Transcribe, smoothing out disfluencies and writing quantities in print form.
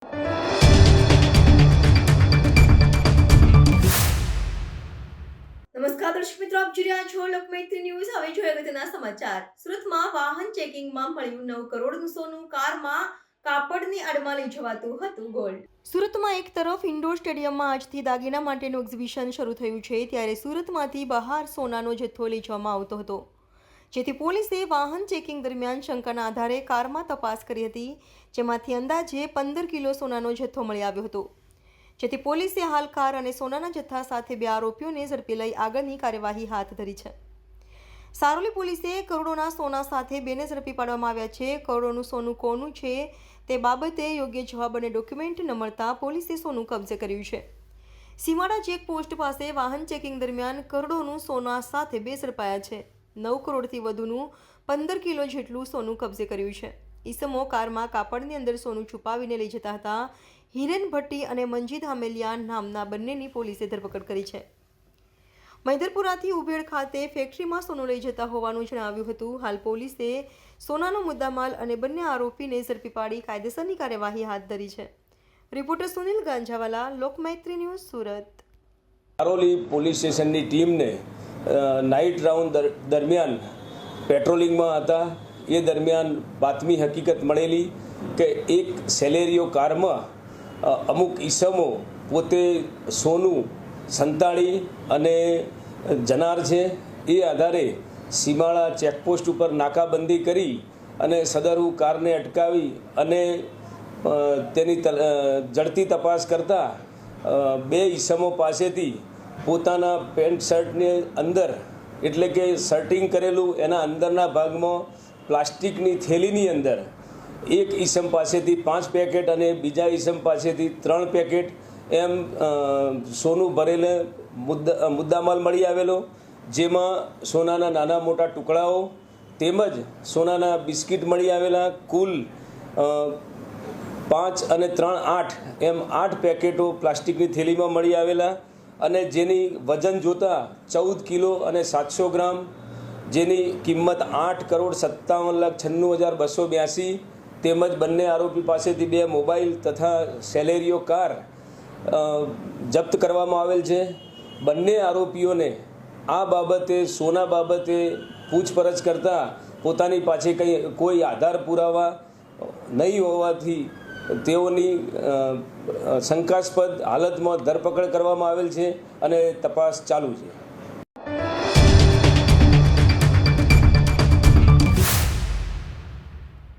નમસ્કાર દર્શક મિત્રો, આપ જોઈ રહ્યા છો લોકમૈત્રી ન્યૂઝ। હવે જોઈએ અગત્યના સમાચાર। સુરતમાં વાહન ચેકિંગમાં મળ્યું 9 કરોડનું સોનું, કારમાં કાપડની આડમાં લઈ જવાતું હતું ગોલ્ડ। સુરતમાં એક તરફ ઇન્ડોર સ્ટેડિયમમાં આજથી દાગીના માટેનું એક્ઝિબિશન શરૂ થયું છે, ત્યારે સુરતમાંથી બહાર સોનાનો જથ્થો લઈ જવામાં આવતો હતો, જેથી પોલીસે વાહન ચેકિંગ દરમિયાન શંકાના આધારે કારમાં તપાસ કરી હતી, જેમાંથી અંદાજે 15 કિલો સોનાનો જથ્થો મળી આવ્યો હતો, જેથી પોલીસે હાલ કાર અને સોનાના જથ્થા સાથે 2 આરોપીઓને ઝડપી લઈ આગળની કાર્યવાહી હાથ ધરી છે। સારોલી પોલીસે કરોડોના સોના સાથે 2ને ઝડપી પાડવામાં આવ્યા છે। કરોડોનું સોનું કોનું છે તે બાબતે યોગ્ય જવાબ અને ડોક્યુમેન્ટ ન મળતા પોલીસે સોનું કબજે કર્યું છે। સીમાડા ચેક પોસ્ટ પાસે વાહન ચેકિંગ દરમિયાન કરોડોનું સોના સાથે 2 ઝડપાયા છે। 9 કરોડથી વધુનું 15 કિલો જેટલું સોનું કબજે કર્યું છે। ઈસમો કારમાં કાપડની અંદર સોનું છુપાવીને લઈ જતા હતા। હિરેન ભટ્ટી અને મંજીદ હામેલિયા નામના બંનેની પોલીસે ધરપકડ કરી છે। મૈદરપુરાથી ઉભેડ ખાતે ફેક્ટરીમાં સોનું લઈ જતા હોવાનું જણાવ્યું હતું। હાલ પોલીસે સોનાનો મુદ્દામાલ અને બંને આરોપીને ઝડપી પાડી કાયદેસરની કાર્યવાહી હાથ ધરી છે। Reporter Sunil Ganjawala, Lokmaitri news, Surat. Saroli police સ્ટેશનની ટીમને નાઇટ રાઉન્ડ દરમિયાન પેટ્રોલિંગમાં હતા। એ દરમિયાન બાતમી હકીકત મળેલી કે એક સેલેરીઓ કારમાં અમુક ઈસમો પોતે સોનું સંતાડી અને જનાર છે। એ આધારે સીમાડા ચેકપોસ્ટ ઉપર નાકાબંધી કરી અને સદરુ કારને અટકાવી અને તેની ઝડપી તપાસ કરતા 2 ઈસમો પાસેથી પોતાના પેન્ટ શર્ટની અંદર એટલે કે શર્ટિંગ કરેલું એના અંદરના ભાગમાં પ્લાસ્ટિકની થેલીની અંદર એક ઈસમ પાસેથી 5 પેકેટ અને બીજા ઈસમ પાસેથી 3 પેકેટ એમ સોનું ભરેલે મુદ્દામાલ મળી આવેલો, જેમાં સોનાના નાના મોટા ટુકડાઓ તેમજ સોનાના બિસ્કિટ મળી આવેલા। કુલ 5 અને 3 8 એમ 8 પેકેટો પ્લાસ્ટિકની થેલીમાં મળી આવેલા અને જેની વજન જોતાં 14 કિલો અને 700 ગ્રામ, જેની કિંમત 8,57,96,282 તેમજ બંને આરોપી પાસેથી 2 મોબાઈલ તથા સેલેરીઓ કાર જપ્ત કરવામાં આવેલ છે। બંને આરોપીઓને આ બાબતે સોના બાબતે પૂછપરછ કરતાં પોતાની પાસે કોઈ આધાર પુરાવા નહીં હોવાથી તેઓની શંકાસ્પદ હાલતમાં ધરપકડ કરવામાં આવેલ છે અને તપાસ ચાલુ છે।